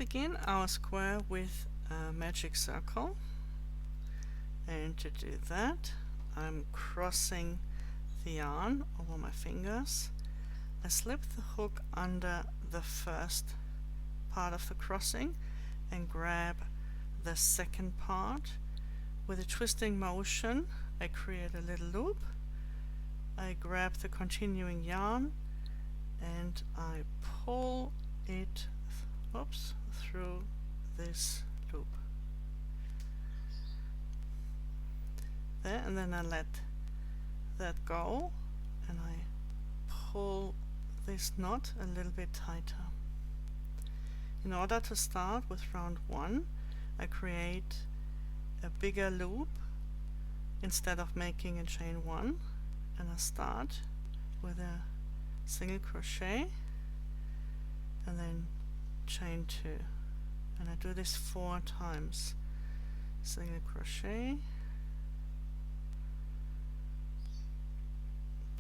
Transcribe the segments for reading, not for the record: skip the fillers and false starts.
begin our square with a magic circle, and to do that I'm crossing the yarn over my fingers. I slip the hook under the first part of the crossing and grab the second part. With a twisting motion I create a little loop. I grab the continuing yarn and I pull it through this loop there, and then I let that go and I pull this knot a little bit tighter. In order to start with round 1, I create a bigger loop instead of making a chain 1, and I start with a single crochet and then chain 2, and I do this 4 times. Single crochet,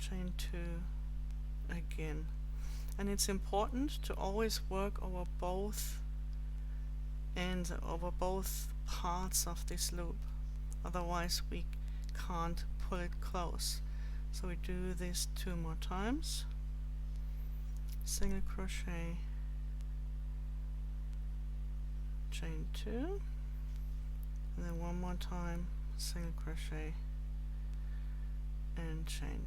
chain 2 again. And it's important to always work over both ends, over both parts of this loop, otherwise we can't pull it close. So we do this 2 more times. Single crochet, chain 2, and then 1 more time, single crochet and chain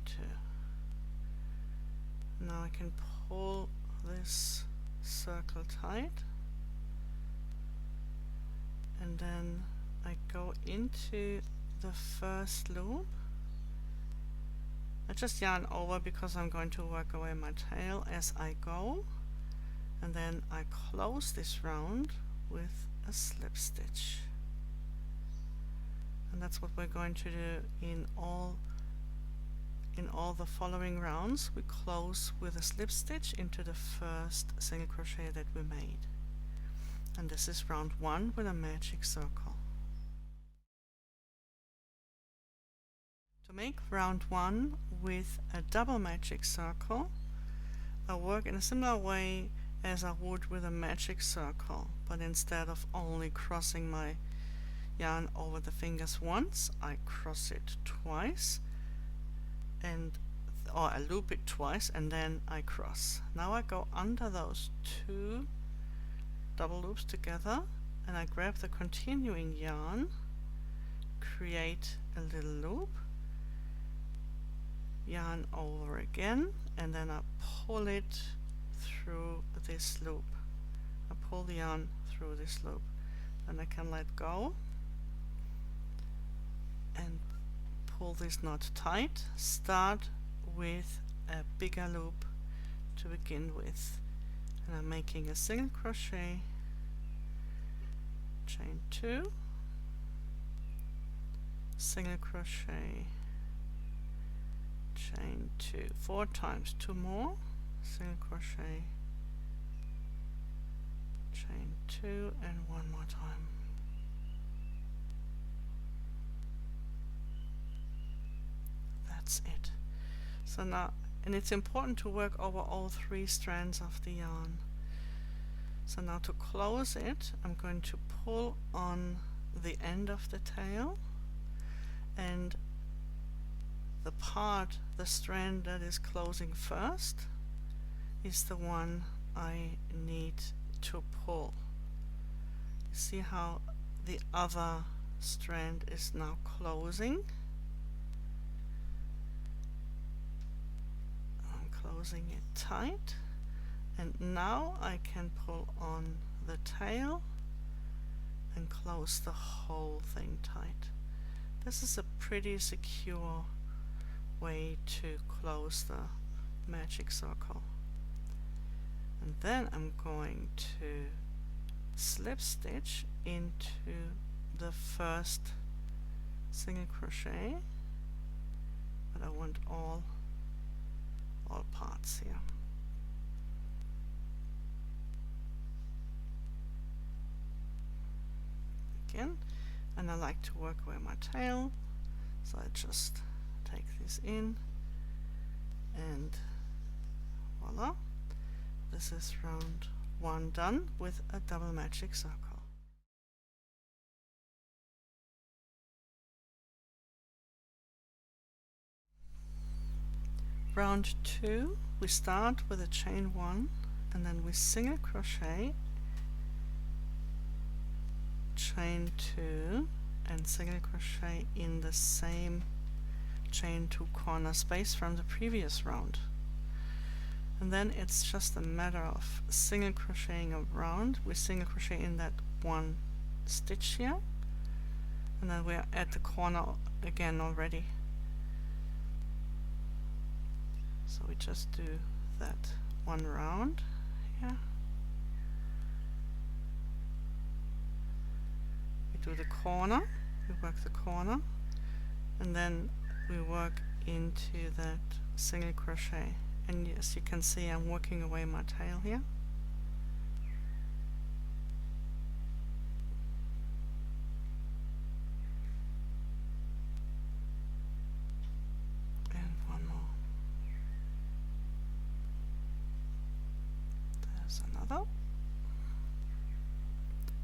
2. Now I can pull this circle tight, and then I go into the first loop. I just yarn over because I'm going to work away my tail as I go, and then I close this round with a slip stitch. And that's what we're going to do in all the following rounds. We close with a slip stitch into the first single crochet that we made. And this is round 1 with a magic circle. To make round 1 with a double magic circle, I work in a similar way as I would with a magic circle, but instead of only crossing my yarn over the fingers once, I cross it twice, or I loop it twice and then I cross. Now I go under those 2 double loops together and I grab the continuing yarn, create a little loop, yarn over again, and then I pull it through this loop. I pull the yarn through this loop, and I can let go and pull this knot tight. Start with a bigger loop to begin with, and I'm making a single crochet, chain 2, single crochet, chain 2, 4 times, 2 more, single crochet, chain 2, and 1 more time. That's it. So now, and it's important to work over all 3 strands of the yarn. So now to close it, I'm going to pull on the end of the tail, and the strand that is closing first is the one I need to pull. You see how the other strand is now closing? I'm closing it tight, and now I can pull on the tail and close the whole thing tight. This is a pretty secure way to close the magic circle. And then I'm going to slip stitch into the first single crochet, but I want all parts here. Again, and I like to work with my tail, so I just take this in and voila, this is round one done with a double magic circle. Round 2, we start with a chain 1 and then we single crochet, chain 2 and single crochet in the same chain 2 corner space from the previous round. And then it's just a matter of single crocheting around. We single crochet in that one stitch here, and then we're at the corner again already. So we just do that one round here. We do the corner, we work the corner, and then we work into that single crochet. And as you can see, I'm working away my tail here. And one more. There's another.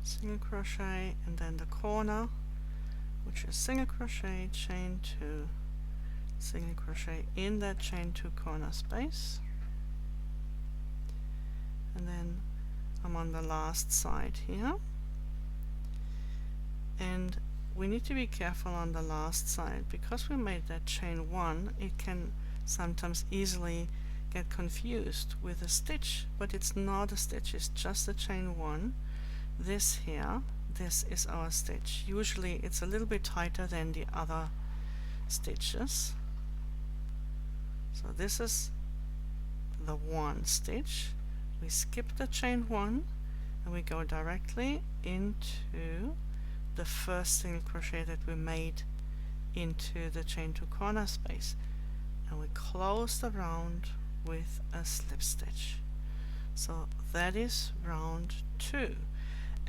Single crochet and then the corner, which is single crochet, chain 2, single crochet in that chain 2 corner space, and then I'm on the last side here, and we need to be careful on the last side because we made that chain 1. It can sometimes easily get confused with a stitch, but it's not a stitch, it's just a chain 1. This here, this is our stitch. Usually it's a little bit tighter than the other stitches. So this is the one stitch. We skip the chain 1 and we go directly into the first single crochet that we made into the chain 2 corner space, and we close the round with a slip stitch. So that is round 2.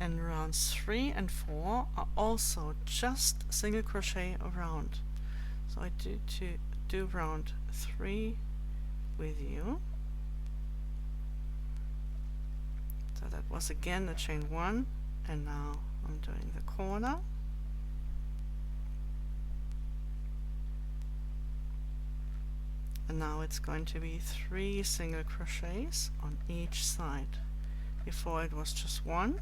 And rounds 3 and 4 are also just single crochet around. So I do round 3 with you. So that was again a chain 1, and now I'm doing the corner. And now it's going to be 3 single crochets on each side. Before it was just 1,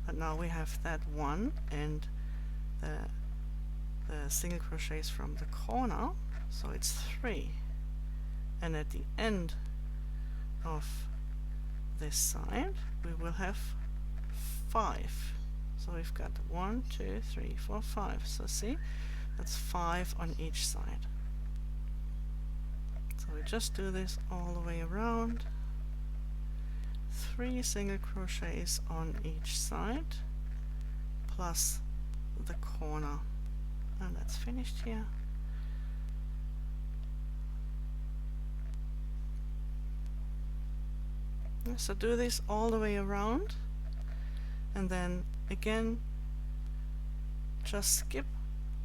but now we have that 1 and the single crochets from the corner, so it's 3. And at the end of this side we will have 5. So we've got 1, 2, 3, 4, 5. So see, that's 5 on each side. So we just do this all the way around. 3 single crochets on each side plus the corner, and that's finished here. So do this all the way around, and then again just skip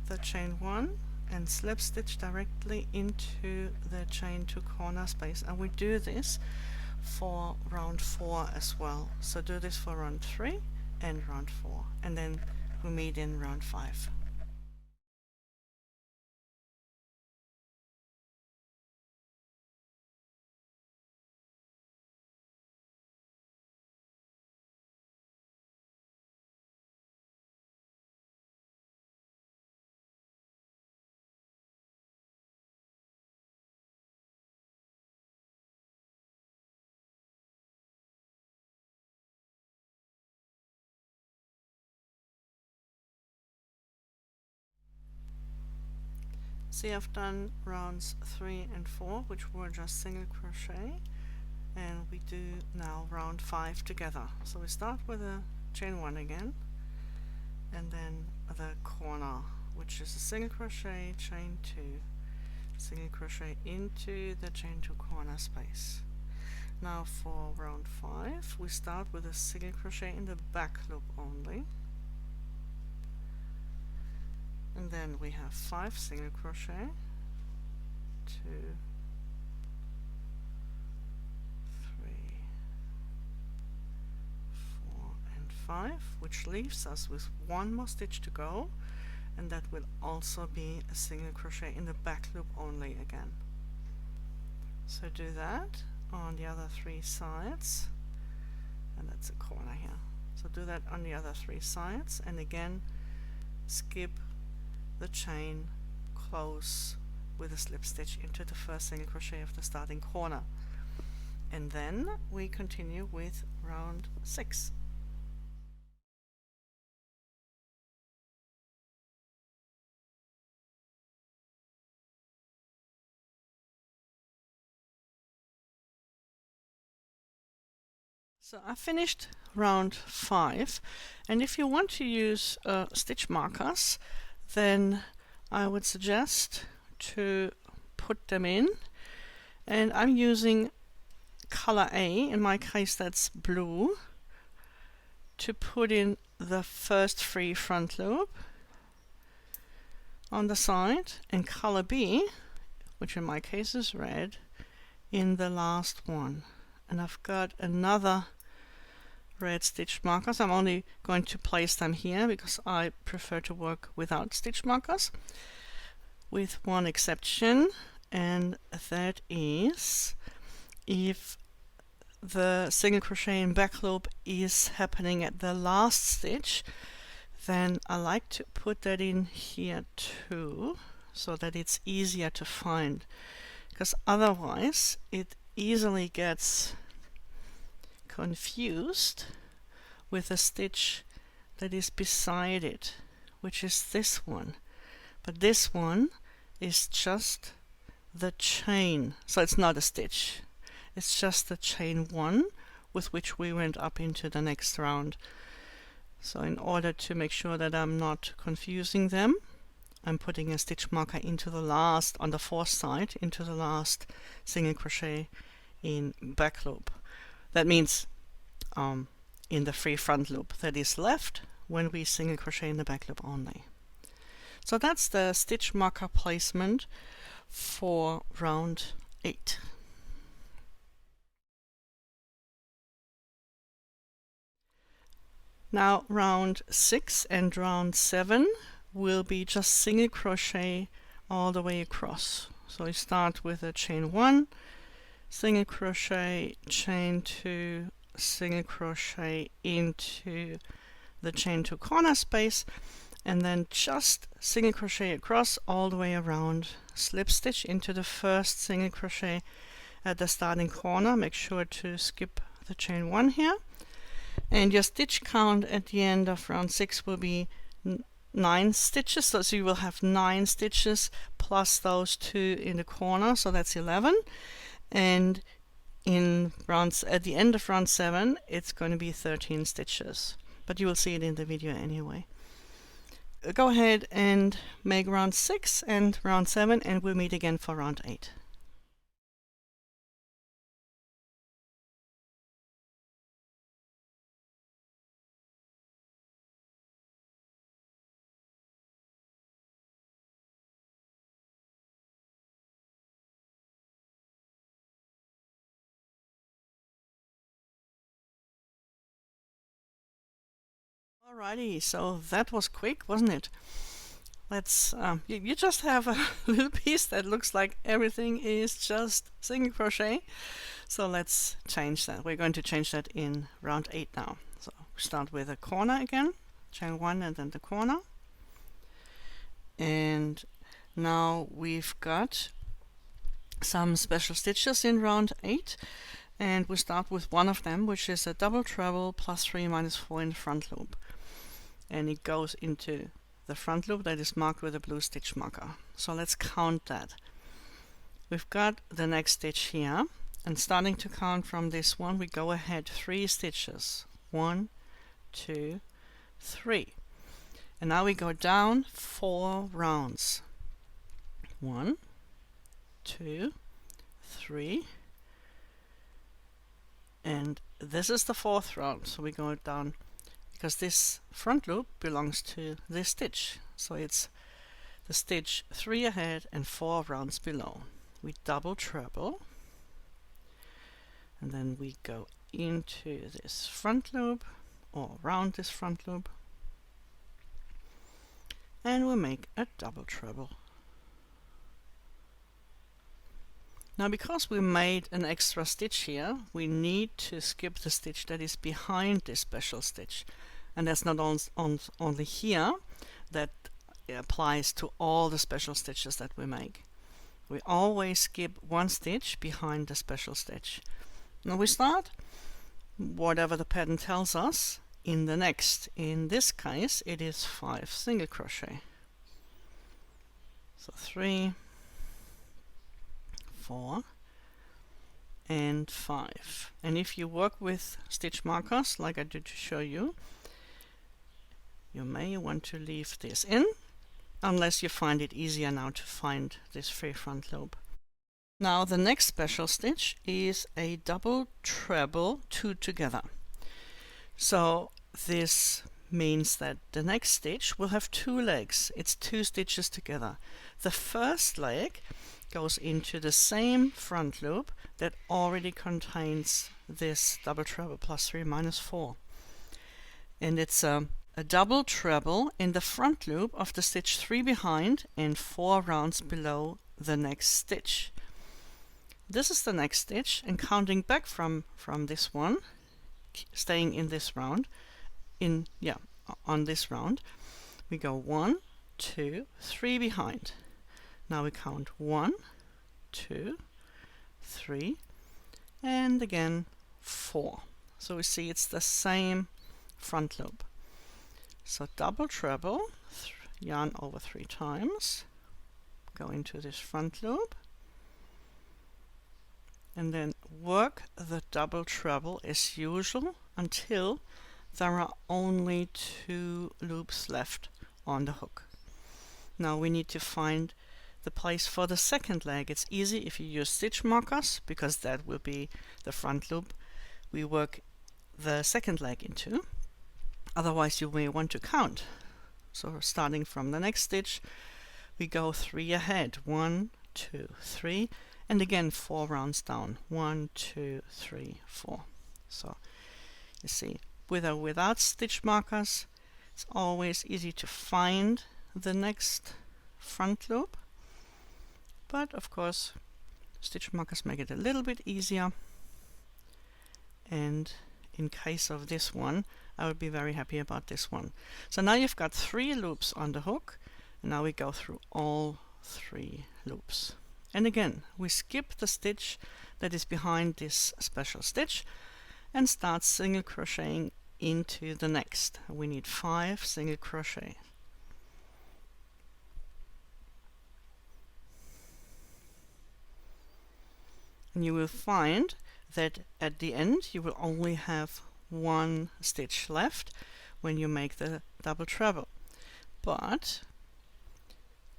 the chain 1 and slip stitch directly into the chain 2 corner space, and we do this for round 4 as well. So do this for round 3 and round 4, and then we meet in round 5. See, I've done rounds 3 and 4, which were just single crochet, and we do now round 5 together. So we start with a chain 1 again, and then the corner, which is a single crochet, chain 2, single crochet into the chain 2 corner space. Now for round 5 we start with a single crochet in the back loop only, and then we have 5 single crochet, 2, 3, 5, which leaves us with one more stitch to go, and that will also be a single crochet in the back loop only again. So do that on the other 3 sides, and that's a corner here. So do that on the other 3 sides, and again skip the chain, close with a slip stitch into the first single crochet of the starting corner, and then we continue with round 6. So I finished round 5, and if you want to use stitch markers, then I would suggest to put them in, and I'm using color A, in my case that's blue, to put in the first free front loop on the side, and color B, which in my case is red, in the last one. And I've got another red stitch markers. I'm only going to place them here because I prefer to work without stitch markers, with one exception, and that is if the single crochet in back loop is happening at the last stitch, then I like to put that in here too, so that it's easier to find, because otherwise it easily gets confused with a stitch that is beside it, which is this one. But this one is just the chain, so it's not a stitch, it's just the chain 1 with which we went up into the next round. So in order to make sure that I'm not confusing them, I'm putting a stitch marker into the last, on the 4th side, into the last single crochet in back loop. That means in the free front loop that is left when we single crochet in the back loop only. So that's the stitch marker placement for round 8. Now round 6 and round 7 will be just single crochet all the way across. So we start with a chain 1, single crochet, chain 2, single crochet into the chain 2 corner space, and then just single crochet across all the way around, slip stitch into the first single crochet at the starting corner. Make sure to skip the chain 1 here, and your stitch count at the end of round 6 will be 9 stitches, so you will have 9 stitches plus those 2 in the corner, so that's 11. And in rounds at the end of round 7 it's going to be 13 stitches, but you will see it in the video anyway. Go ahead and make round 6 and round 7, and we'll meet again for round 8. Alrighty, so that was quick, wasn't it? Let's you just have a little piece that looks like everything is just single crochet. So let's change that. We're going to change that in round 8 now. So we start with a corner again, chain 1 and then the corner. And now we've got some special stitches in round 8, and we start with one of them, which is a double treble plus 3 minus 4 in the front loop, and it goes into the front loop that is marked with a blue stitch marker. So let's count that. We've got the next stitch here, and starting to count from this one, we go ahead 3 stitches, 1, 2, 3, and now we go down 4 rounds, 1, 2, 3, and this is the 4th round, so we go down, because this front loop belongs to this stitch, so it's the stitch 3 ahead and 4 rounds below. We double treble, and then we go into this front loop, or around this front loop, and we make a double treble. Now, because we made an extra stitch here, we need to skip the stitch that is behind this special stitch, and that's not only here, that applies to all the special stitches that we make. We always skip one stitch behind the special stitch. Now we start whatever the pattern tells us in the next. In this case it is 5 single crochet. So 3, 4 and 5. And if you work with stitch markers like I did to show you, you may want to leave this in, unless you find it easier now to find this free front loop. Now the next special stitch is a double treble 2 together. So this means that the next stitch will have 2 legs. It's 2 stitches together. The first leg goes into the same front loop that already contains this double treble plus 3 minus 4. And it's a double treble in the front loop of the stitch 3 behind and 4 rounds below the next stitch. This is the next stitch, and counting back from this one, staying in this round, on this round, we go 1, 2, 3 behind. Now we count 1, 2, 3, and again 4. So we see it's the same front loop. So double treble, yarn over 3 times, go into this front loop, and then work the double treble as usual until there are only 2 loops left on the hook. Now we need to find the place for the second leg. It's easy if you use stitch markers, because that will be the front loop we work the second leg into. Otherwise you may want to count. So starting from the next stitch, we go 3 ahead. 1, 2, 3, and again 4 rounds down. 1, 2, 3, 4. So you see, with or without stitch markers, it's always easy to find the next front loop. But of course, stitch markers make it a little bit easier. And in case of this one, I would be very happy about this one. So now you've got 3 loops on the hook, and now we go through all 3 loops. And again, we skip the stitch that is behind this special stitch and start single crocheting into the next. We need 5 single crochet. And you will find that at the end you will only have 1 stitch left when you make the double treble. But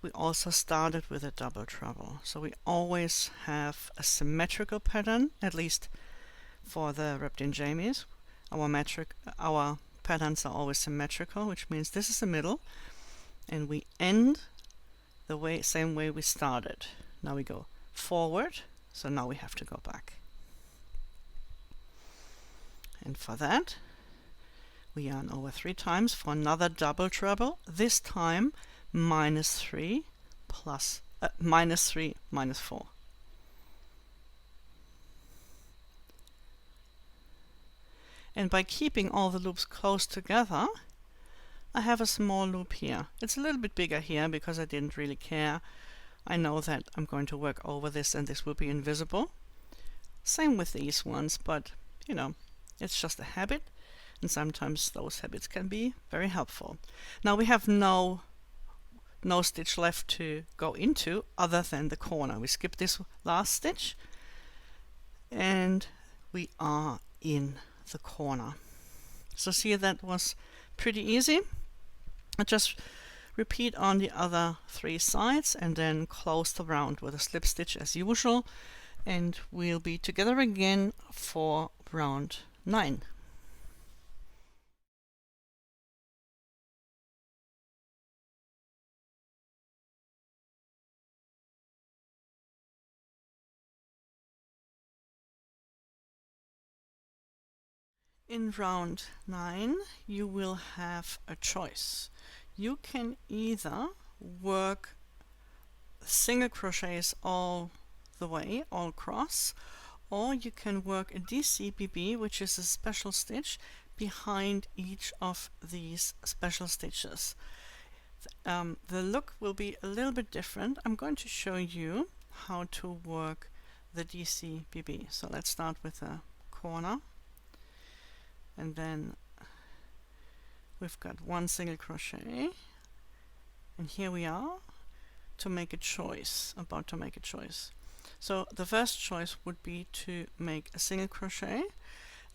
we also started with a double treble, so we always have a symmetrical pattern, at least for the Wrapped in Jamies. Our patterns are always symmetrical, which means this is the middle, and we end the same way we started. Now we go forward, so now we have to go back. And for that, we yarn over 3 times for another double treble, this time minus 3 minus 4. And by keeping all the loops close together, I have a small loop here. It's a little bit bigger here because I didn't really care. I know that I'm going to work over this and this will be invisible. Same with these ones, but you know, it's just a habit, and sometimes those habits can be very helpful. Now we have no stitch left to go into other than the corner. We skip this last stitch and we are in the corner. So see, that was pretty easy. I just repeat on the other 3 sides and then close the round with a slip stitch as usual, and we'll be together again for round 9. In round 9 you will have a choice. You can either work single crochets all the way, all across, or you can work a DCBB, which is a special stitch, behind each of these special stitches. The look will be a little bit different. I'm going to show you how to work the DCBB. So let's start with a corner, and then we've got one single crochet, and here we are to make a choice, about to make a choice. So the first choice would be to make a single crochet,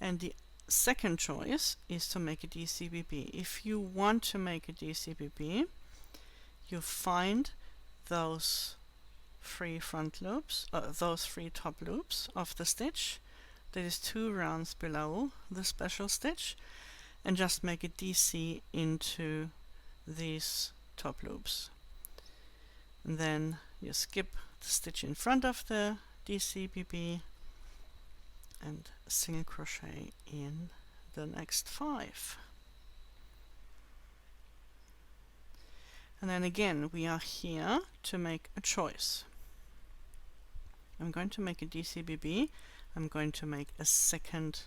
and the second choice is to make a DCBB. If you want to make a DCBB, you find those 3 front loops, those 3 top loops of the stitch, that is 2 rounds below the special stitch, and just make a DC into these top loops. And then you skip the stitch in front of the DCBB and single crochet in the next 5. And then again we are here to make a choice. I'm going to make a DCBB. I'm going to make a second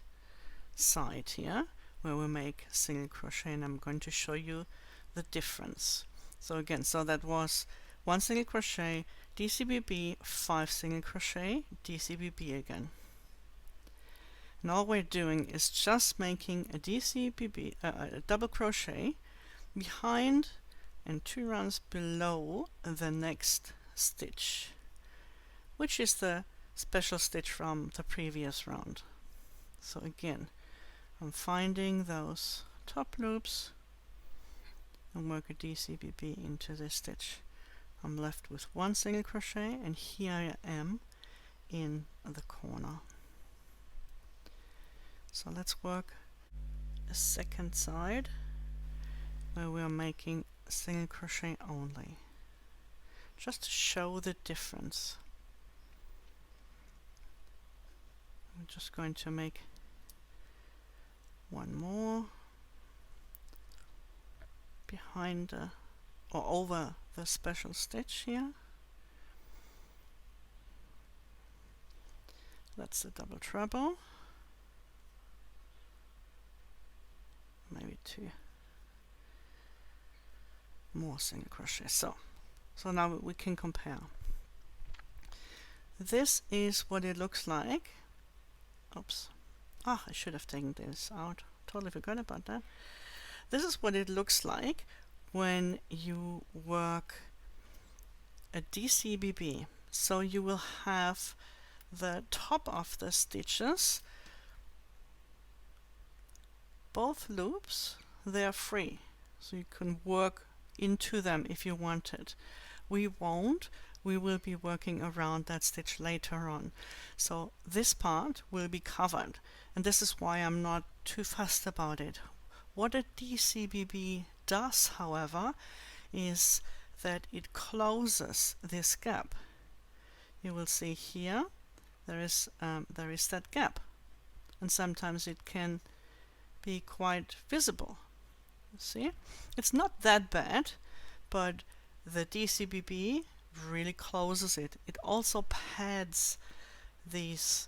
side here where we make single crochet, and I'm going to show you the difference. So again, so that was 1 single crochet, DCBB, 5 single crochet, DCBB again. And all we're doing is just making a DCBB, a double crochet behind and 2 rounds below the next stitch, which is the special stitch from the previous round. So again, I'm finding those top loops and work a DCBB into this stitch. I'm left with 1 single crochet, and here I am in the corner. So let's work a second side where we are making single crochet only, just to show the difference. I'm just going to make one more behind or over the special stitch here. That's the double treble. Maybe 2 more single crochet. So now we can compare. This is what it looks like. Oops. I should have taken this out. Totally forgot about that. This is what it looks like when you work a DCBB. So you will have the top of the stitches, both loops, they are free. So you can work into them if you wanted. We won't. We will be working around that stitch later on. So this part will be covered, and this is why I'm not too fussed about it. What a DCBB does, however, is that it closes this gap. You will see here there is that gap, and sometimes it can be quite visible. See, it's not that bad, but the DCBB really closes it. It also pads these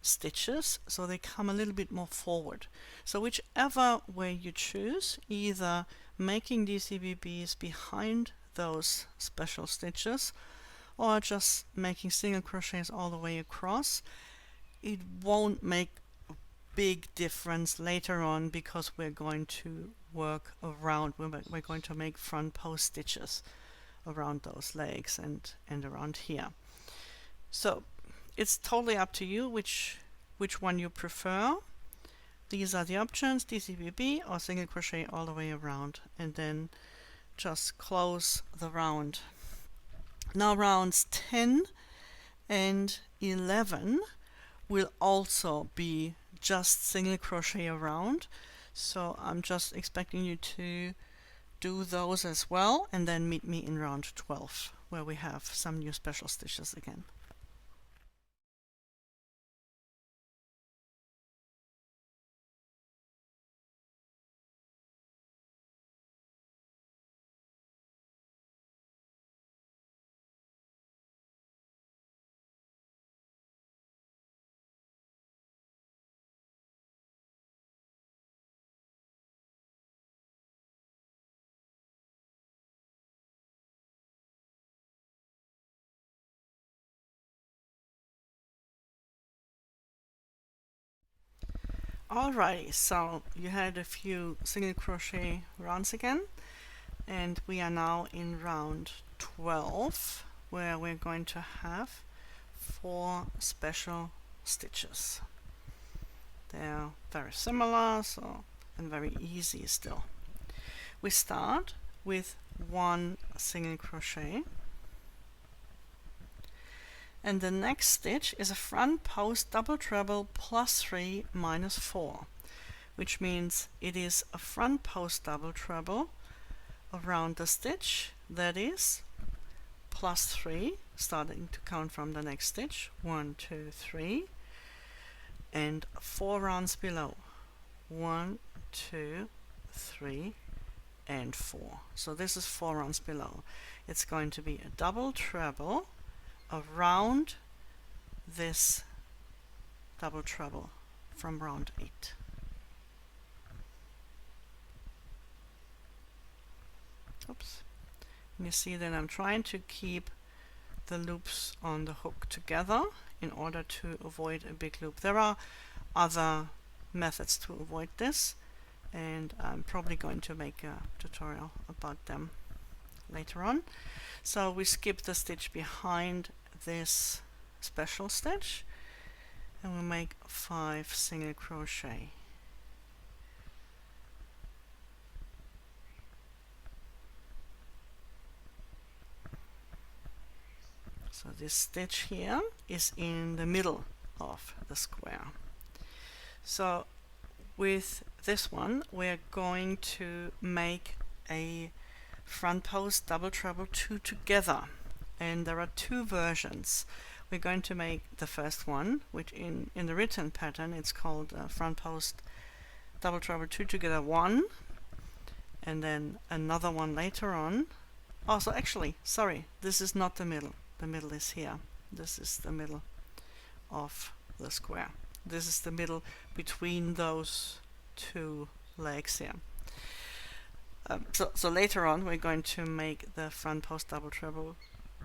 stitches so they come a little bit more forward. So whichever way you choose, either making DCBBs behind those special stitches or just making single crochets all the way across, it won't make a big difference later on, because we're going to work around, we're going to make front post stitches around those legs and around here. So it's totally up to you which one you prefer. These are the options: DCBB or single crochet all the way around, and then just close the round. Now rounds 10 and 11 will also be just single crochet around, so I'm just expecting you to do those as well, and then meet me in round 12 where we have some new special stitches again. Alrighty, so you had a few single crochet rounds again, and we are now in round 12, where we're going to have 4 special stitches. They're very similar, and very easy still. We start with 1 single crochet, and the next stitch is a front post double treble plus 3 minus 4, which means it is a front post double treble around the stitch, that is plus 3, starting to count from the next stitch, 1, 2, 3, and 4 rounds below, 1, 2, 3, and 4. So this is 4 rounds below. It's going to be a double treble around this double treble from round 8. Oops. And you see that I'm trying to keep the loops on the hook together in order to avoid a big loop. There are other methods to avoid this, and I'm probably going to make a tutorial about them later on. So we skip the stitch behind this special stitch, and we make 5 single crochet. So this stitch here is in the middle of the square. So with this one we're going to make a front post double treble 2 together, and there are 2 versions. We're going to make the first one, which in the written pattern it's called front post double treble 2 together 1, and then another one later on. Also, actually, sorry, this is not the middle. The middle is here. This is the middle of the square. This is the middle between those 2 legs here. So later on we're going to make the front post double treble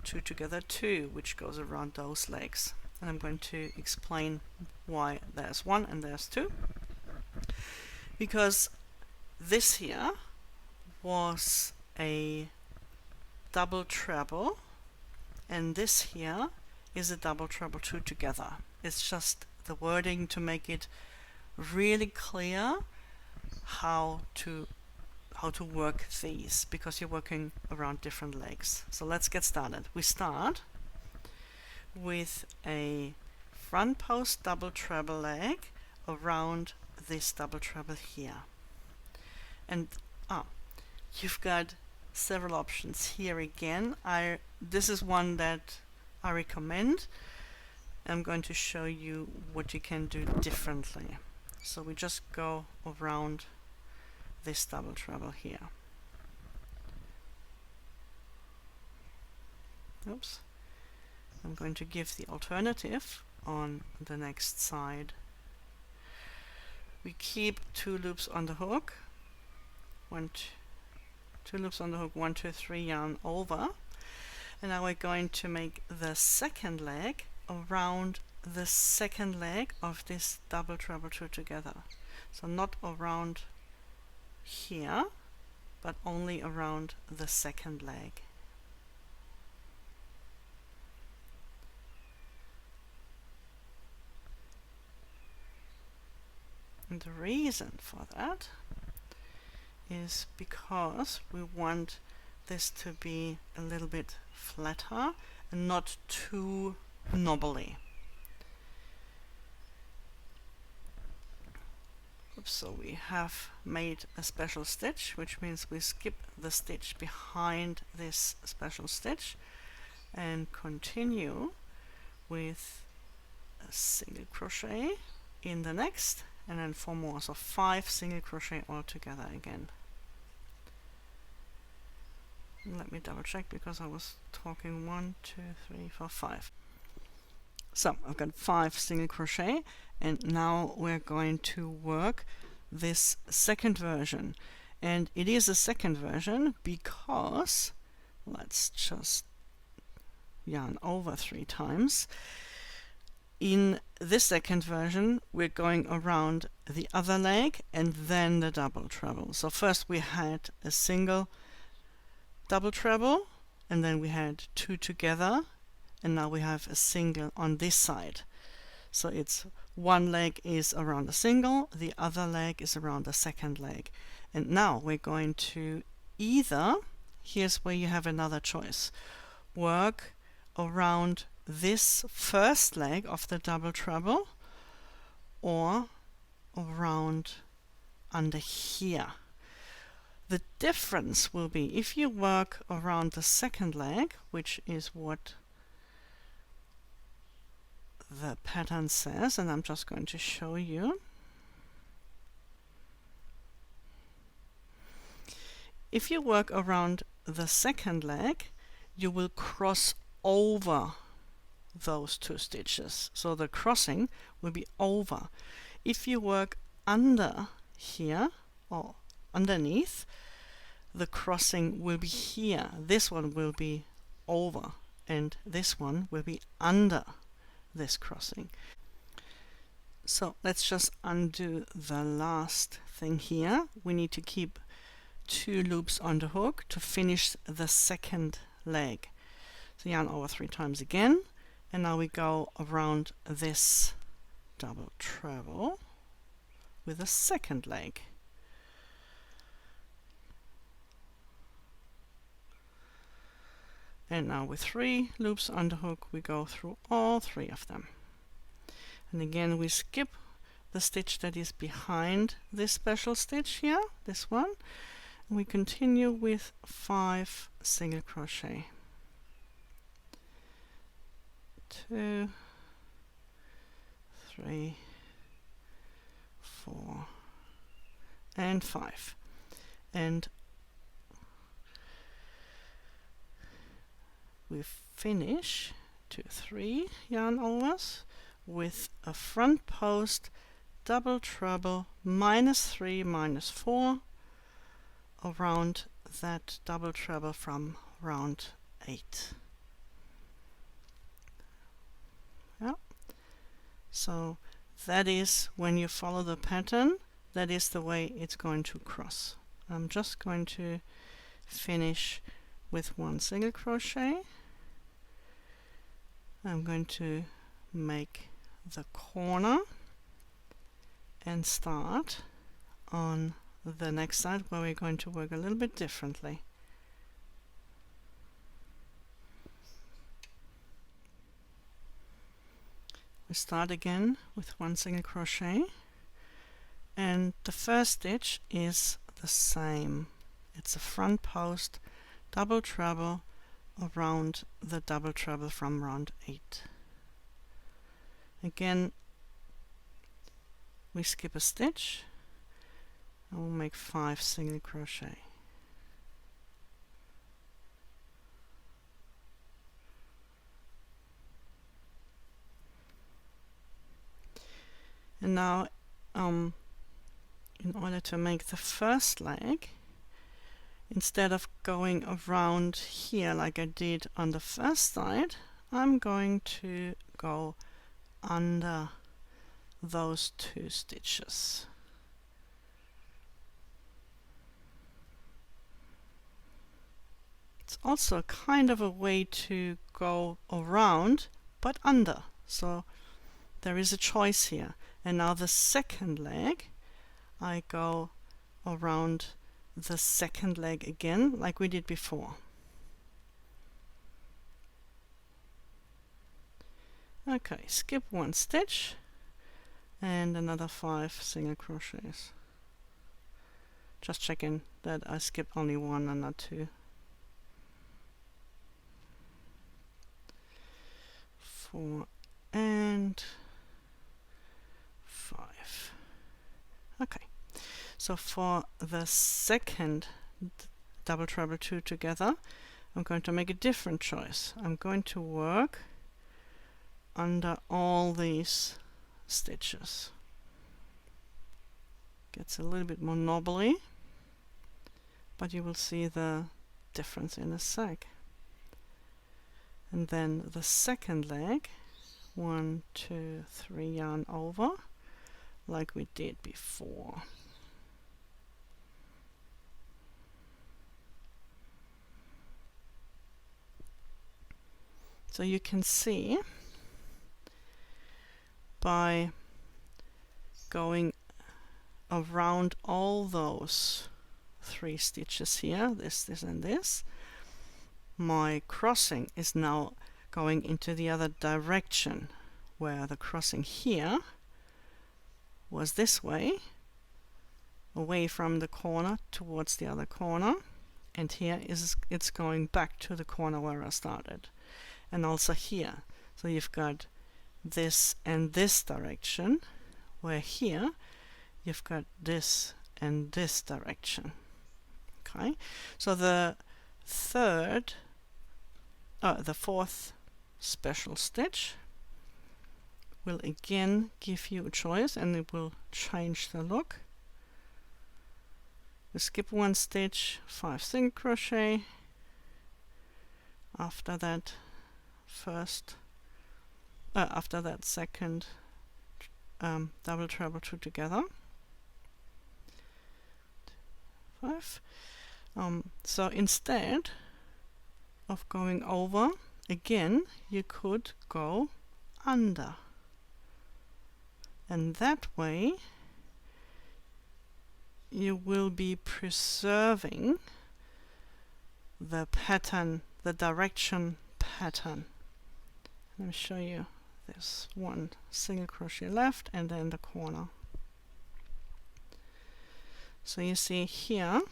2 together 2, which goes around those legs, and I'm going to explain why there's 1 and there's 2. Because this here was a double treble, and this here is a double treble 2 together. It's just the wording to make it really clear how to work these, because you're working around different legs. So let's get started. We start with a front post double treble leg around this double treble here, and you've got several options here again. This is one that I recommend. I'm going to show you what you can do differently. So we just go around this double treble here. Oops. I'm going to give the alternative on the next side. We keep 2 loops on the hook. 2 loops on the hook, 1, 2, 3, yarn over, and now we're going to make the second leg around the second leg of this double treble 2 together. So not around here, but only around the second leg. And the reason for that is because we want this to be a little bit flatter and not too knobbly. Oops, so we have made a special stitch, which means we skip the stitch behind this special stitch and continue with a single crochet in the next, and then 4 more, so 5 single crochet all together again. Let me double check, because I was talking 1, 2, 3, 4, 5. So I've got 5 single crochet, and now we're going to work this second version. And it is a second version because, let's just yarn over 3 times. in this second version we're going around the other leg and then the double treble. So first we had a single double treble, and then we had two together, and now we have a single on this side. So it's one leg is around the single, the other leg is around the second leg. And now we're going to either, here's where you have another choice, work around this first leg of the double treble or around under here. The difference will be if you work around the second leg, which is what the pattern says, and I'm just going to show you. If you work around the second leg, you will cross over those two stitches. So the crossing will be over. If you work under here or underneath, the crossing will be here. This one will be over and this one will be under this crossing. So let's just undo the last thing here. We need to keep 2 loops on the hook to finish the second leg. So yarn over 3 times again, and now we go around this double treble with a second leg. And now with 3 loops on the hook we go through all 3 of them. And again we skip the stitch that is behind this special stitch here, this one, and we continue with 5 single crochet. 2, 3, 4 and 5. And we finish 2, 3 yarn overs with a front post double treble -3 -4 around that double treble from round 8. Yeah. So that is, when you follow the pattern, that is the way it's going to cross. I'm just going to finish with 1 single crochet. I'm going to make the corner and start on the next side where we're going to work a little bit differently. We start again with 1 single crochet, and the first stitch is the same. It's a front post double treble around the double treble from round 8. Again we skip a stitch and we'll make 5 single crochet. And now in order to make the first leg, instead of going around here like I did on the first side, I'm going to go under those 2 stitches. It's also kind of a way to go around but under, so there is a choice here. And now the second leg, I go around the second leg again like we did before. Okay, skip 1 stitch and another 5 single crochets. Just checking that I skipped only 1 and not 2. 4 and 5. Okay, so for the second double treble 2 together, I'm going to make a different choice. I'm going to work under all these stitches. Gets a little bit more knobbly, but you will see the difference in a sec. And then the second leg, 1, 2, 3 yarn over like we did before. So you can see by going around all those 3 stitches here, this, and this, my crossing is now going into the other direction, where the crossing here was this way, away from the corner towards the other corner, and here it's going back to the corner where I started. And also here, so you've got this and this direction, where here you've got this and this direction. Okay, so the fourth special stitch will again give you a choice, and it will change the look. We skip 1 stitch, 5 single crochet. After that second double treble 2 together, 5. So instead of going over, again you could go under, and that way you will be preserving the pattern, the direction pattern. Let me show you this. 1 single crochet left, and then the corner. So you see here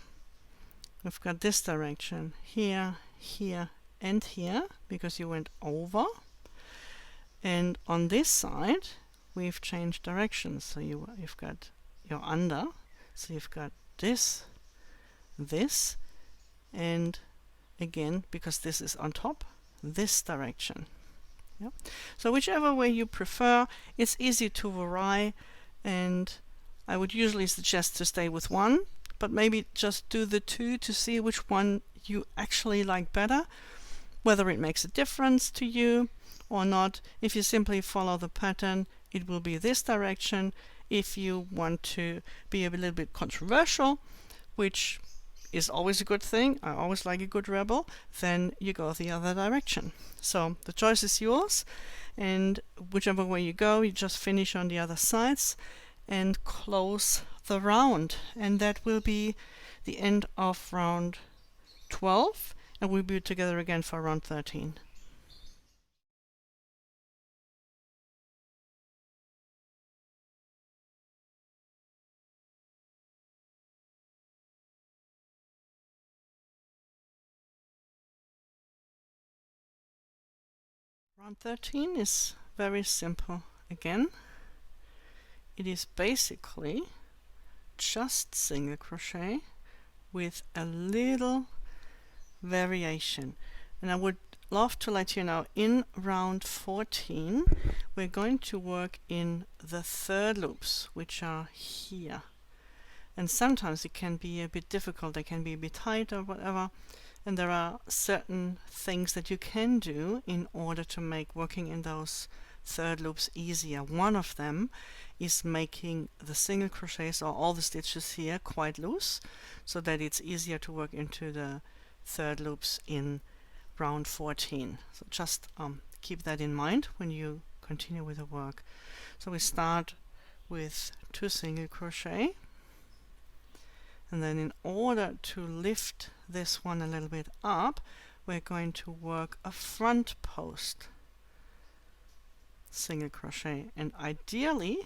we've got this direction here, here, and here, because you went over, and on this side we've changed directions. So you've got your under, so you've got this, and again, because this is on top, this direction. Yep. So whichever way you prefer, it's easy to vary, and I would usually suggest to stay with 1, but maybe just do the 2 to see which one you actually like better, whether it makes a difference to you or not. If you simply follow the pattern, it will be this direction. If you want to be a little bit controversial, which is always a good thing, I always like a good rebel, then you go the other direction. So the choice is yours, and whichever way you go, you just finish on the other sides and close the round, and that will be the end of round 12, and we'll be together again for round 13. Round 13 is very simple again. It is basically just single crochet with a little variation, and I would love to let you know, in round 14 we're going to work in the 3rd loops, which are here, and sometimes it can be a bit difficult, they can be a bit tight or whatever, and there are certain things that you can do in order to make working in those 3rd loops easier. One of them is making the single crochets, or all the stitches here, quite loose, so that it's easier to work into the 3rd loops in round 14. So just keep that in mind when you continue with the work. So we start with 2 single crochet, and then in order to lift this one a little bit up, we're going to work a front post single crochet, and ideally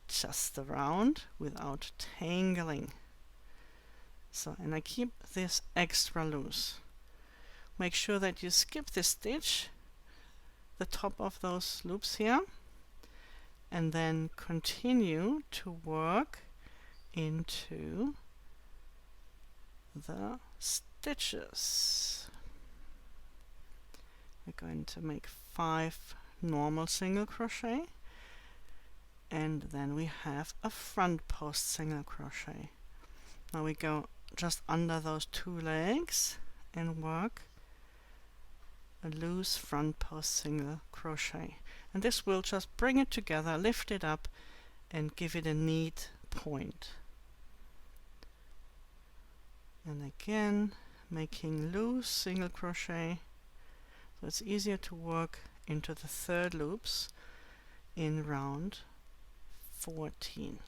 just around without tangling. So, and I keep this extra loose. Make sure that you skip this stitch, the top of those loops here, and then continue to work into the stitches. We're going to make 5 normal single crochet, and then we have a front post single crochet. Now we go just under those 2 legs and work a loose front post single crochet, and this will just bring it together, lift it up, and give it a neat point. And again, making loose single crochet, so it's easier to work into the third loops in round 14.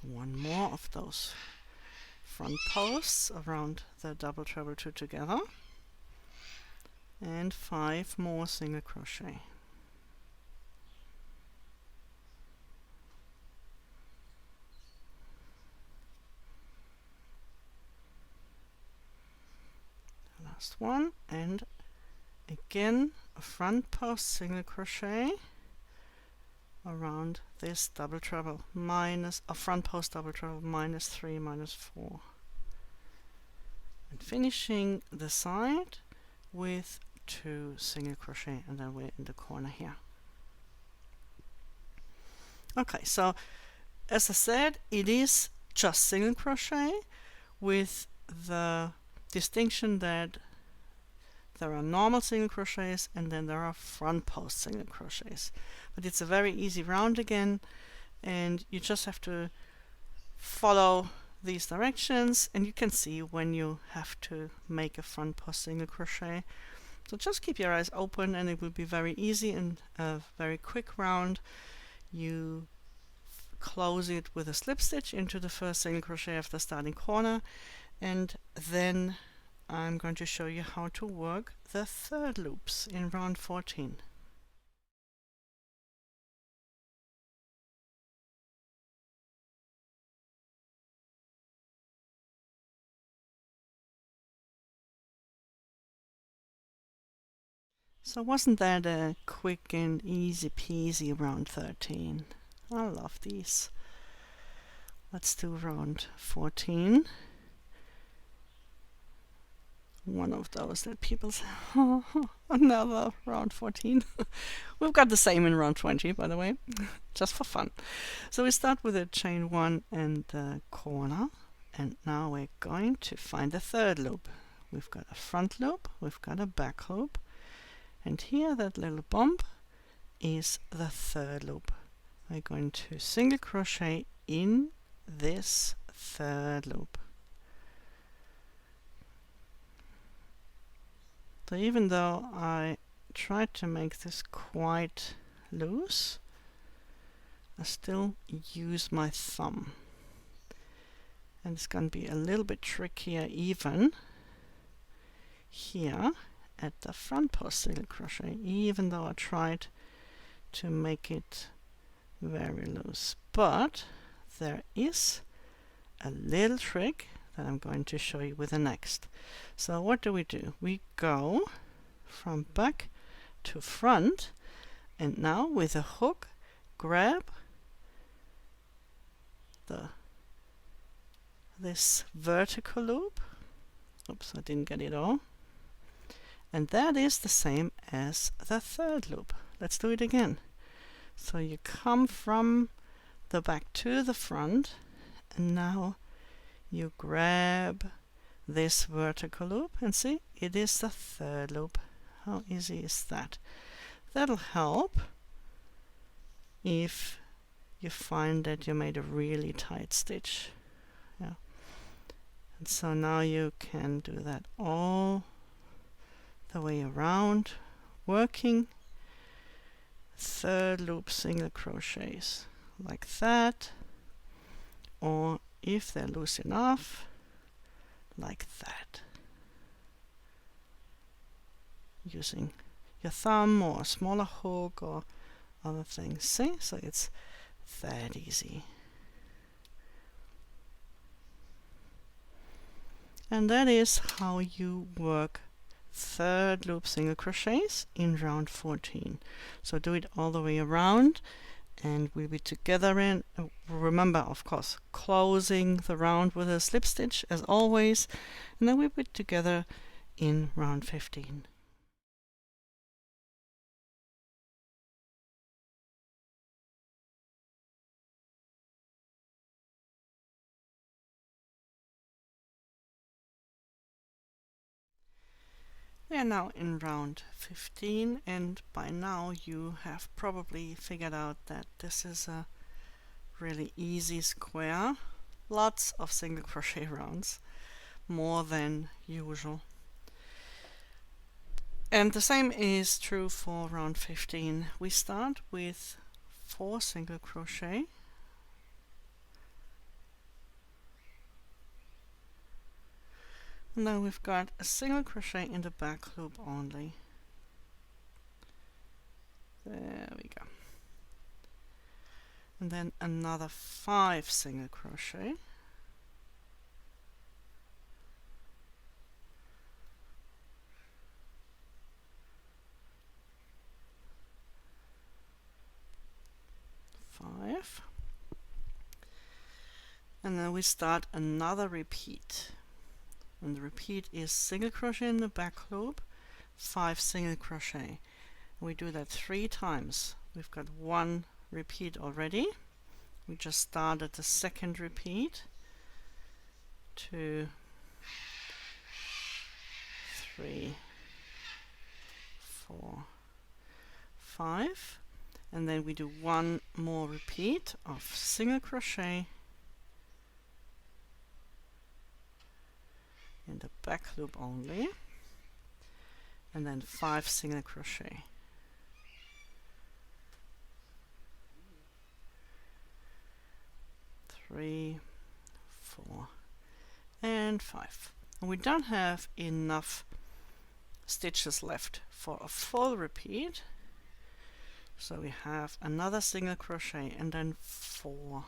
One more of those front posts around the double treble 2 together, and 5 more single crochet. Last one, and again a front post single crochet around this double treble, minus a front post double treble, minus 3, minus 4, and finishing the side with 2 single crochet, and then we're in the corner here. Okay, so as I said, it is just single crochet with the distinction that there are normal single crochets and then there are front post single crochets. But it's a very easy round again, and you just have to follow these directions, and you can see when you have to make a front post single crochet. So just keep your eyes open and it will be very easy and a very quick round. You close it with a slip stitch into the first single crochet of the starting corner, and then I'm going to show you how to work the third loops in round 14. So wasn't that a quick and easy peasy round 13? I love these. Let's do round 14. One of those that people say, oh, another round 14. We've got the same in round 20, by the way, just for fun. So we start with a chain 1 and the corner, and now we're going to find the third loop. We've got a front loop, we've got a back loop, and here that little bump is the third loop. We're going to single crochet in this third loop. So even though I tried to make this quite loose, I still use my thumb. And it's going to be a little bit trickier even here at the front post single crochet, even though I tried to make it very loose. But there is a little trick that I'm going to show you with the next. So what do? We go from back to front, and now with a hook grab this vertical loop. Oops, I didn't get it all. And that is the same as the third loop. Let's do it again. So you come from the back to the front, and now you grab this vertical loop, and see, it is the third loop. How easy is that? That'll help if you find that you made a really tight stitch. Yeah. And so now you can do that all the way around, working third loop single crochets like that, or if they're loose enough, like that, using your thumb or a smaller hook or other things. See, so it's that easy. And that is how you work third loop single crochets in round 14. So do it all the way around, and we'll be together in, remember of course, closing the round with a slip stitch as always, and then we'll be together in round 15. We are now in round 15, and by now you have probably figured out that this is a really easy square. Lots of single crochet rounds, more than usual. And the same is true for round 15. We start with 4 single crochet, and then we've got a single crochet in the back loop only. There we go. And then another 5 single crochet, and then we start another repeat, and the repeat is single crochet in the back loop, 5 single crochet. We do that 3 times. We've got 1 repeat already. We just started the second repeat. 2, 3, 4, 5, and then we do 1 more repeat of single crochet in the back loop only, and then 5 single crochet. Three, 4, and 5. And we don't have enough stitches left for a full repeat, so we have another single crochet and then 4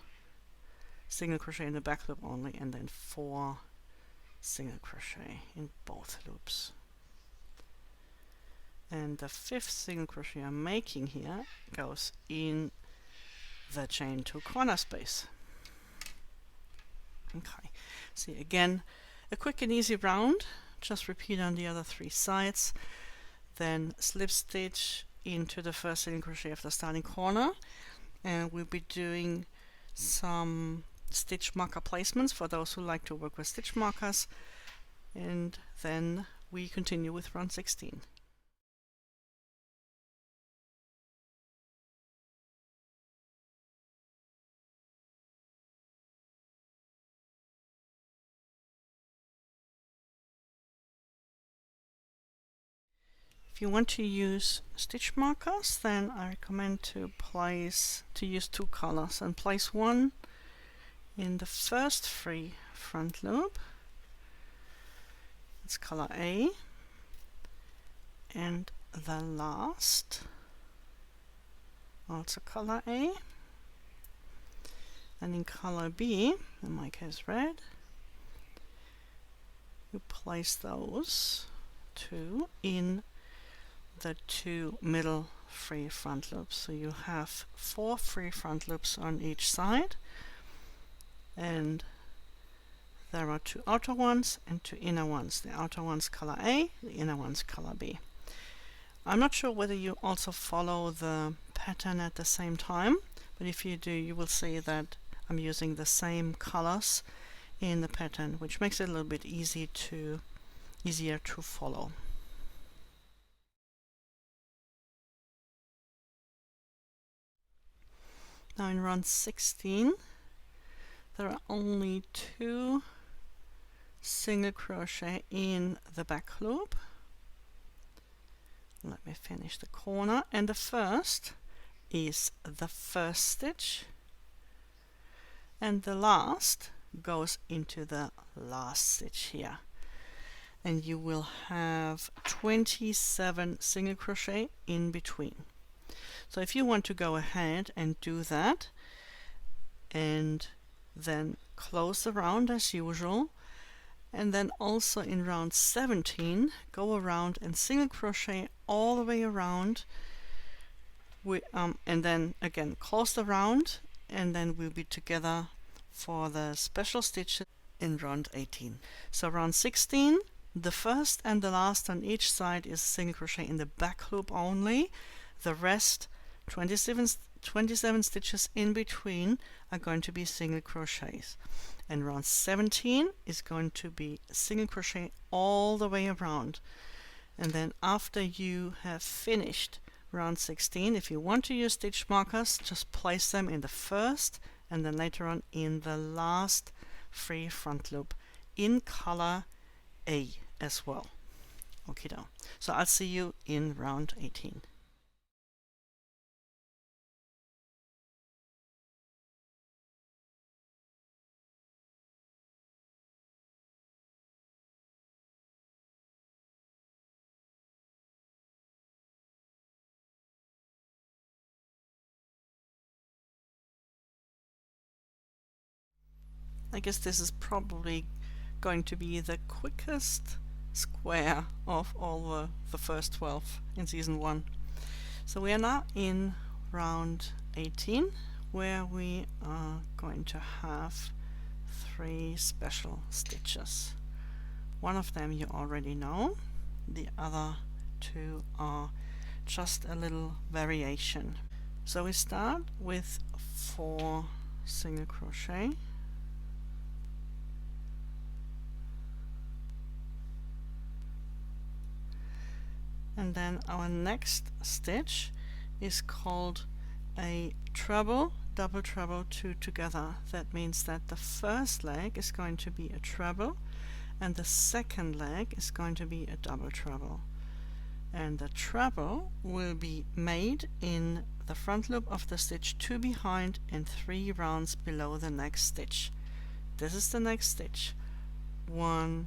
single crochet in the back loop only, and then 4 single crochet in both loops. And the 5th single crochet I'm making here goes in the chain 2 corner space. Okay, see again, a quick and easy round. Just repeat on the other 3 sides, then slip stitch into the first single crochet of the starting corner, and we'll be doing some stitch marker placements for those who like to work with stitch markers, and then we continue with round 16. If you want to use stitch markers, then I recommend to use 2 colors, and place one in the first free front loop. It's color A, and the last also color A, and in color B, in my case red, you place those 2 in the 2 middle free front loops. So you have 4 free front loops on each side, and there are 2 outer ones and 2 inner ones. The outer ones color A, the inner ones color B. I'm not sure whether you also follow the pattern at the same time, but if you do, you will see that I'm using the same colors in the pattern, which makes it a little bit easier to follow. Now in round 16, there are only 2 single crochet in the back loop. Let me finish the corner, and the first is the first stitch, and the last goes into the last stitch here, and you will have 27 single crochet in between. So if you want to go ahead and do that, and then close the round as usual, and then also in round 17 go around and single crochet all the way around, and then again close the round, and then we'll be together for the special stitches in round 18. So round 16, the first and the last on each side is single crochet in the back loop only. The rest, 27 stitches in between, are going to be single crochets, and round 17 is going to be single crochet all the way around, And then after you have finished round 16, if you want to use stitch markers, just place them in the first and then later on in the last free front loop in color A as well. Okay, so I'll see you in round 18. I guess this is probably going to be the quickest square of all the first 12 in season 1. So we are now in round 18, where we are going to have 3 special stitches. One of them you already know, the other 2 are just a little variation. So we start with 4 single crochet, and then our next stitch is called a treble, double treble, 2 together. That means that the first leg is going to be a treble and the second leg is going to be a double treble. And the treble will be made in the front loop of the stitch 2 behind and 3 rounds below the next stitch. This is the next stitch. 1,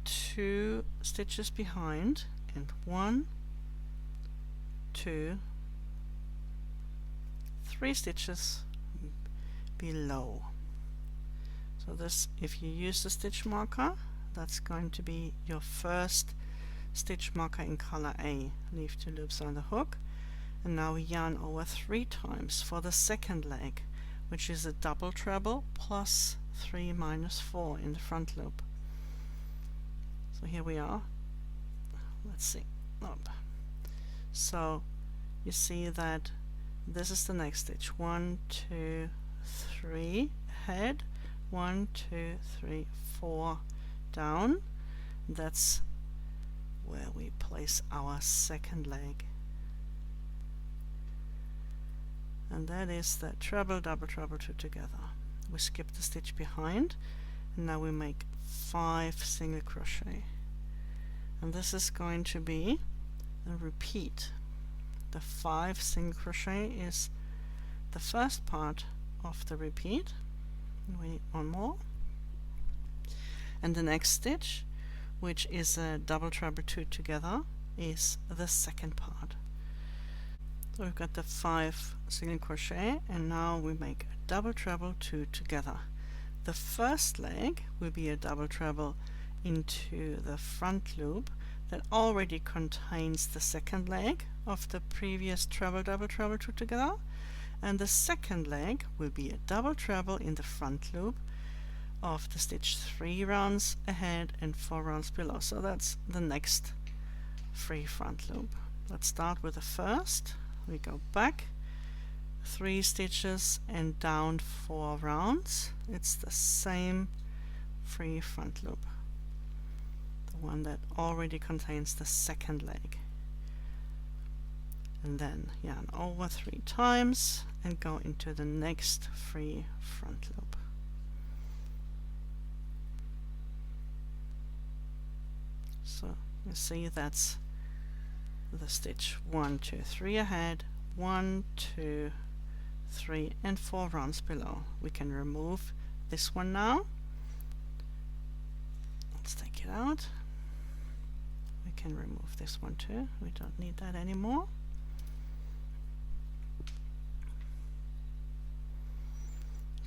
2 stitches behind, and 1, 2, 3 stitches below. So this, if you use the stitch marker, that's going to be your first stitch marker in color A. Leave 2 loops on the hook, and now we yarn over 3 times for the second leg, which is a double treble plus 3 minus 4 in the front loop. So here we are. Let's see. So you see that this is the next stitch. 1, 2, 3 ahead, 1, 2, 3, 4 down. That's where we place our second leg, and that is the treble, double treble, 2 together. We skip the stitch behind, and now we make 5 single crochet, and this is going to be a repeat. The 5 single crochet is the first part of the repeat. We need 1 more, and the next stitch, which is a double treble, 2 together, is the second part. So we've got the 5 single crochet, and now we make a double treble, 2 together. The first leg will be a double treble into the front loop that already contains the second leg of the previous treble, double treble, 2 together, and the second leg will be a double treble in the front loop of the stitch 3 rounds ahead and 4 rounds below. So that's the next free front loop. Let's start with the first. We go back 3 stitches and down 4 rounds. It's the same free front loop, the one that already contains the second leg. And then yarn over 3 times and go into the next free front loop. So you see that's the stitch 1, 2, 3 ahead, 1, 2, 3 and 4 rounds below. We can remove this one now. Let's take it out. We can remove this one too. We don't need that anymore.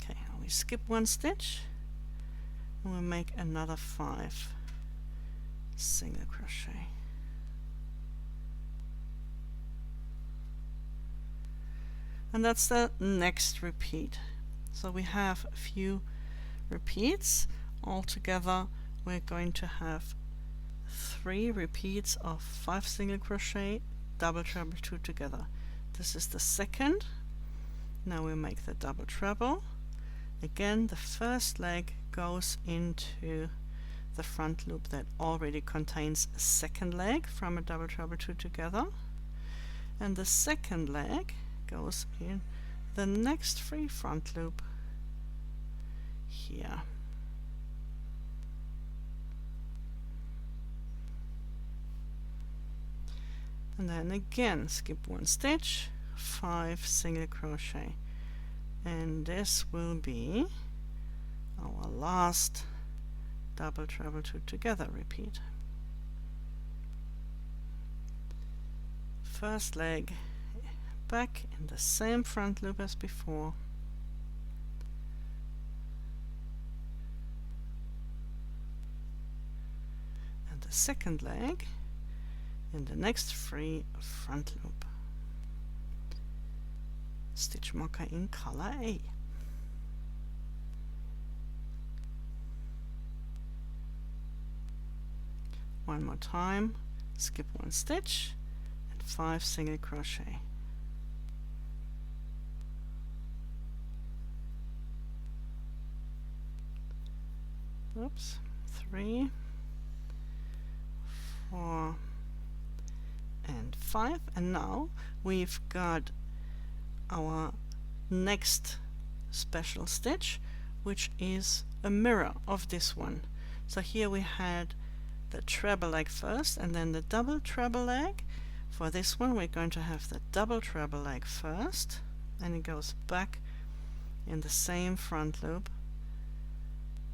Okay, now we skip 1 stitch and we'll make another 5 single crochet. And that's the next repeat. So we have a few repeats. Altogether we're going to have 3 repeats of 5 single crochet, double treble, 2 together. This is the second. Now we make the double treble. Again, the first leg goes into the the front loop that already contains a second leg from a double treble 2 together, and the second leg goes in the next free front loop here. And then again skip 1 stitch, 5 single crochet, and this will be our last double treble 2 together repeat. First leg back in the same front loop as before, and the second leg in the next free front loop. Stitch marker in color A. One more time, skip 1 stitch and 5 single crochet. Oops, 3, 4 and 5, and now we've got our next special stitch, which is a mirror of this one. So here we had the treble leg first and then the double treble leg. For this one we're going to have the double treble leg first, and it goes back in the same front loop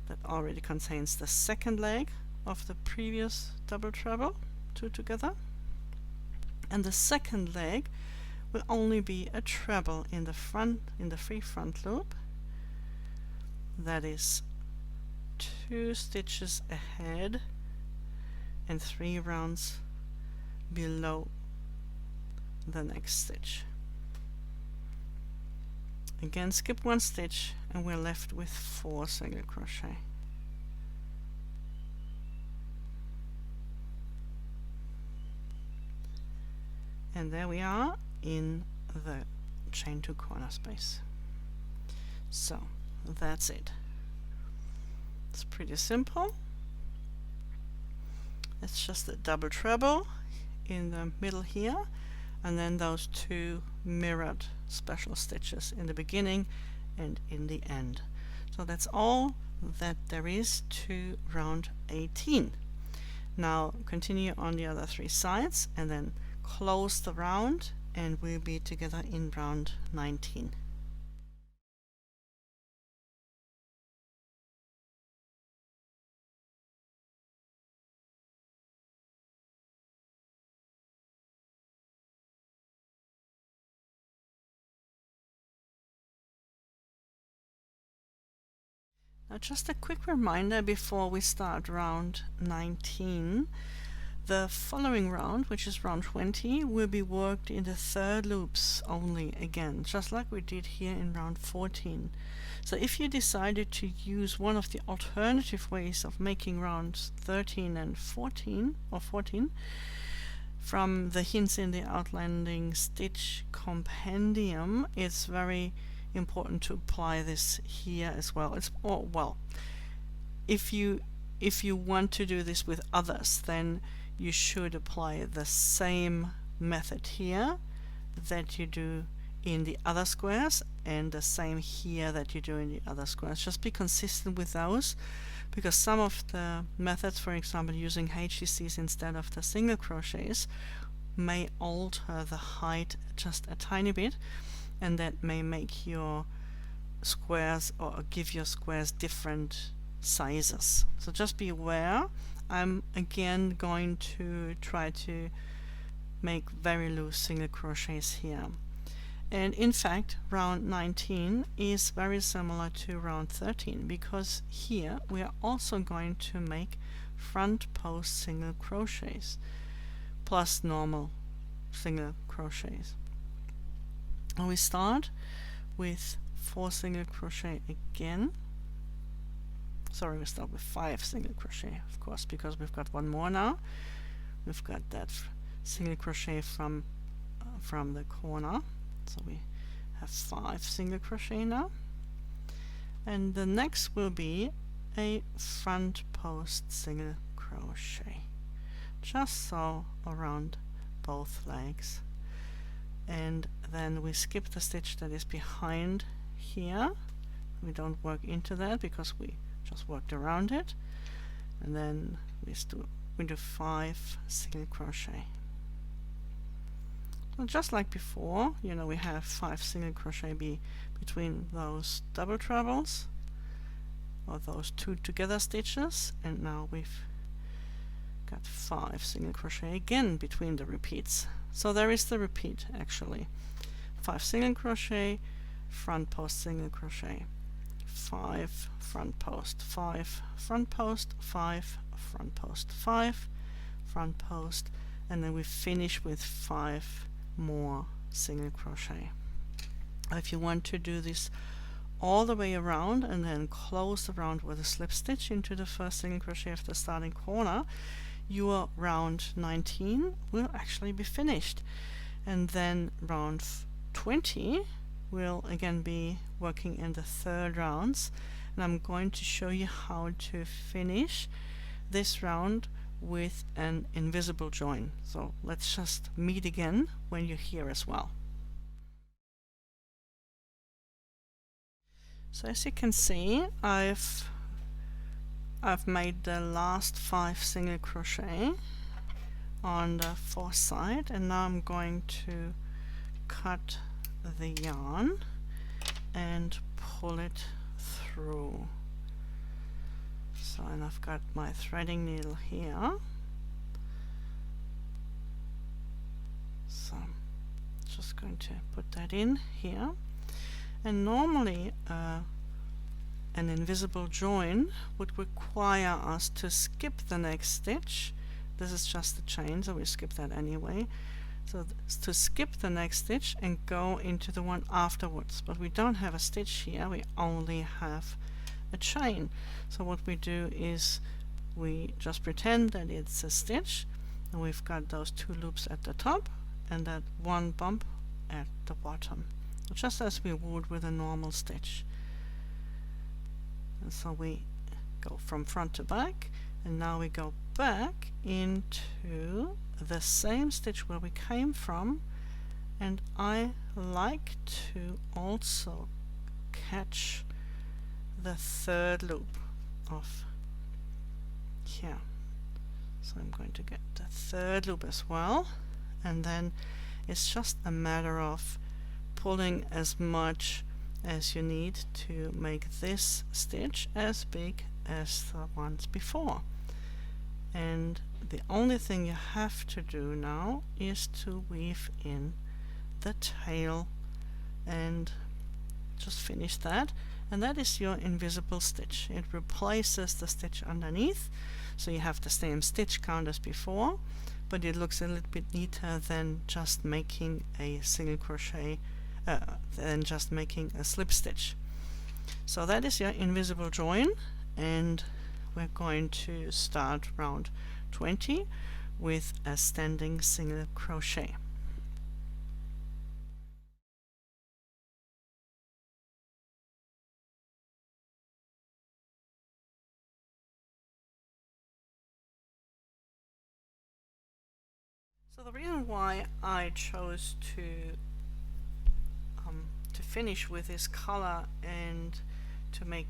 that already contains the second leg of the previous double treble 2 together, and the second leg will only be a treble in the front, in the free front loop, that is 2 stitches ahead and 3 rounds below the next stitch. Again skip 1 stitch and we're left with 4 single crochet. And there we are in the chain 2 corner space. So that's it. It's pretty simple. It's just a double treble in the middle here, and then those 2 mirrored special stitches in the beginning and in the end. So that's all that there is to round 18. Now continue on the other 3 sides and then close the round, and we'll be together in round 19. Now just a quick reminder before we start round 19. The following round, which is round 20, will be worked in the 3rd loops only again, just like we did here in round 14. So if you decided to use one of the alternative ways of making rounds 13 and 14, or 14, from the hints in the Outlanding Stitch Compendium, it's very important to apply this here as well. It's if you want to do this with others, then you should apply the same method here that you do in the other squares, and the same here that you do in the other squares. Just be consistent with those, because some of the methods, for example using HCCs instead of the single crochets, may alter the height just a tiny bit, and that may make your squares, or give your squares, different sizes. So just be aware. I'm again going to try to make very loose single crochets here. And in fact round 19 is very similar to round 13, because here we are also going to make front post single crochets plus normal single crochets. And we start with 4 single crochet again. Sorry, we start with 5 single crochet, of course, because we've got one more now. We've got that single crochet from the corner, so we have 5 single crochet now. And the next will be a front post single crochet, just so around both legs. And then we skip the stitch that is behind here. We don't work into that because we just worked around it. And then we do 5 single crochet. So just like before, you know, we have 5 single crochet between those double trebles, or those 2 together stitches, and now we've got 5 single crochet again between the repeats. So there is the repeat actually. 5 single crochet, front post single crochet, 5 front post, 5 front post, 5 front post, 5 front post, and then we finish with 5 more single crochet. If you want to do this all the way around and then close around with a slip stitch into the first single crochet of the starting corner, your round 19 will actually be finished. And then round 20 will again be working in the third rounds, and I'm going to show you how to finish this round with an invisible join. So let's just meet again when you're here as well. So as you can see, I've made the last 5 single crochet on the fourth side, and now I'm going to cut the yarn and pull it through. So, and I've got my threading needle here, so just going to put that in here. And normally an invisible join would require us to skip the next stitch. This is just a chain, so we skip that anyway. So to skip the next stitch and go into the one afterwards, but we don't have a stitch here, we only have a chain. So what we do is we just pretend that it's a stitch, and we've got those 2 loops at the top and that 1 bump at the bottom, just as we would with a normal stitch. And so we go from front to back, and now we go back into the same stitch where we came from, and I like to also catch the third loop of here. So I'm going to get the third loop as well, and then it's just a matter of pulling as much as you need to make this stitch as big as the ones before. And the only thing you have to do now is to weave in the tail and just finish that, and that is your invisible stitch. It replaces the stitch underneath, so you have the same stitch count as before, but it looks a little bit neater than just making a single crochet, than just making a slip stitch. So that is your invisible join, and we're going to start round 20 with a standing single crochet. So the reason why I chose to finish with this color and to make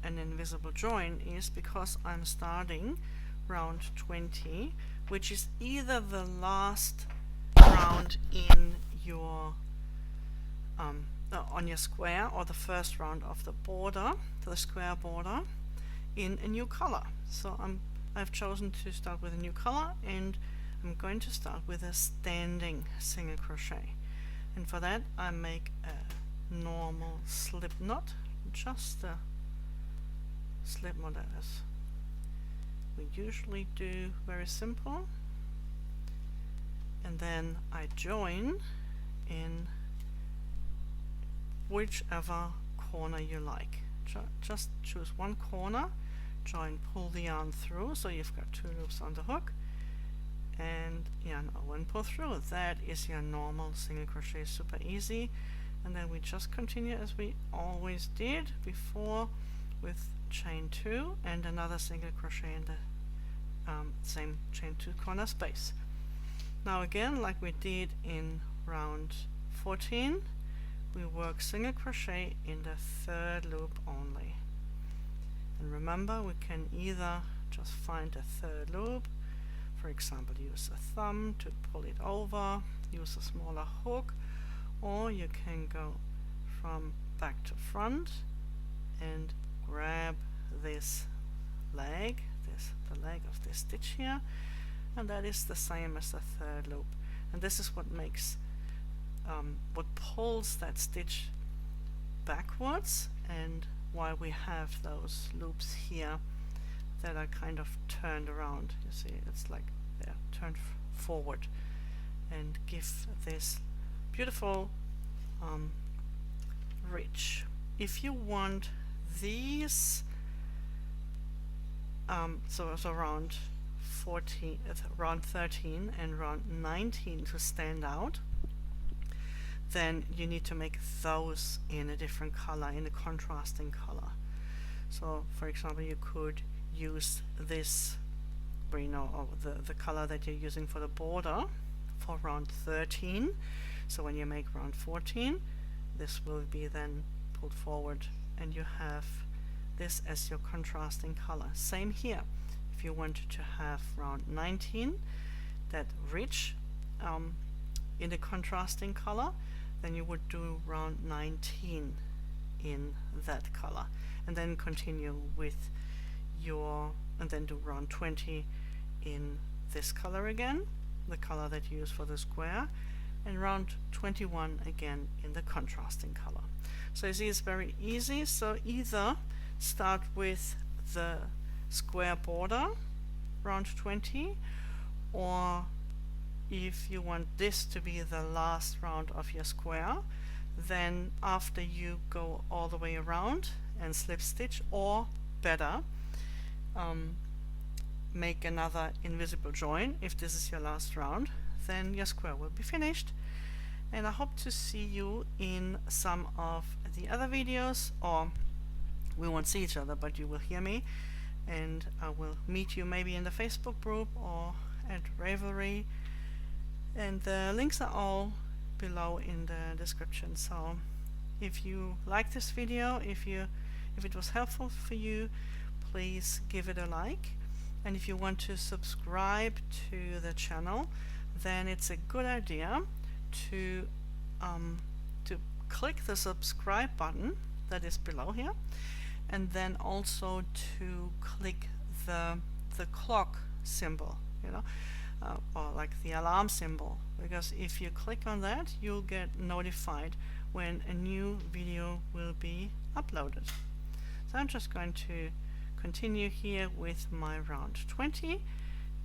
an invisible join is because I'm starting round 20, which is either the last round in your on your square, or the first round of the border, the square border, in a new color. So I've chosen to start with a new color, and I'm going to start with a standing single crochet, and for that I make a normal slip knot, just a slip knot as we usually do, very simple, and then I join in whichever corner you like. Just choose one corner, join, pull the yarn through, so you've got 2 loops on the hook, and yarn over and pull through. That is your normal single crochet, super easy. And then we just continue as we always did before with chain 2 and another single crochet in the same chain 2 corner space. Now again, like we did in round 14, we work single crochet in the third loop only. And remember, we can either just find a third loop, for example use a thumb to pull it over, use a smaller hook, or you can go from back to front and grab this leg, the leg of this stitch here, and that is the same as the third loop. And this is what makes what pulls that stitch backwards, and why we have those loops here that are kind of turned around. You see, it's like they're turned forward and give this beautiful ridge. If you want these so around 14, round 13 and round 19 to stand out, then you need to make those in a different color, in a contrasting color. So for example, you could use this green or the color that you're using for the border for round 13. So when you make round 14, this will be then pulled forward and you have this as your contrasting color. Same here. If you wanted to have round 19, that ridge in the contrasting color, then you would do round 19 in that color, and then continue with your, and then do round 20 in this color again, the color that you use for the square, and round 21 again in the contrasting color. So you see, it's very easy. So either start with the square border round 20, or if you want this to be the last round of your square, then after you go all the way around and slip stitch, or better, make another invisible join. If this is your last round, then your square will be finished. And I hope to see you in some of the other videos, or we won't see each other, but you will hear me, and I will meet you maybe in the Facebook group or at Ravelry, and the links are all below in the description. So if you like this video, if it was helpful for you, please give it a like, and if you want to subscribe to the channel, then it's a good idea to click the subscribe button that is below here, and then also to click the clock symbol, you know, or like the alarm symbol, because if you click on that, you'll get notified when a new video will be uploaded. So I'm just going to continue here with my round 20,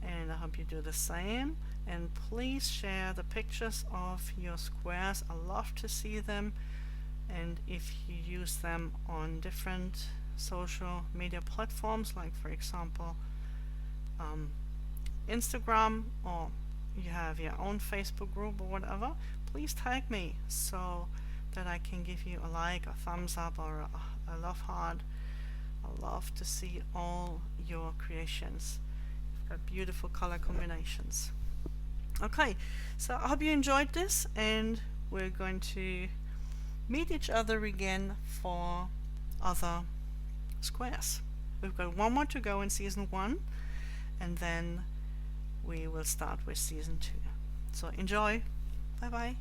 and I hope you do the same. And please share the pictures of your squares. I love to see them, and if you use them on different social media platforms, like for example Instagram, or you have your own Facebook group or whatever, please tag me so that I can give you a like, a thumbs up, or a love heart. I love to see all your creations. You've got beautiful color combinations. Okay, so I hope you enjoyed this, and we're going to meet each other again for other squares. We've got one more to go in season 1, and then we will start with season 2. So enjoy. Bye bye.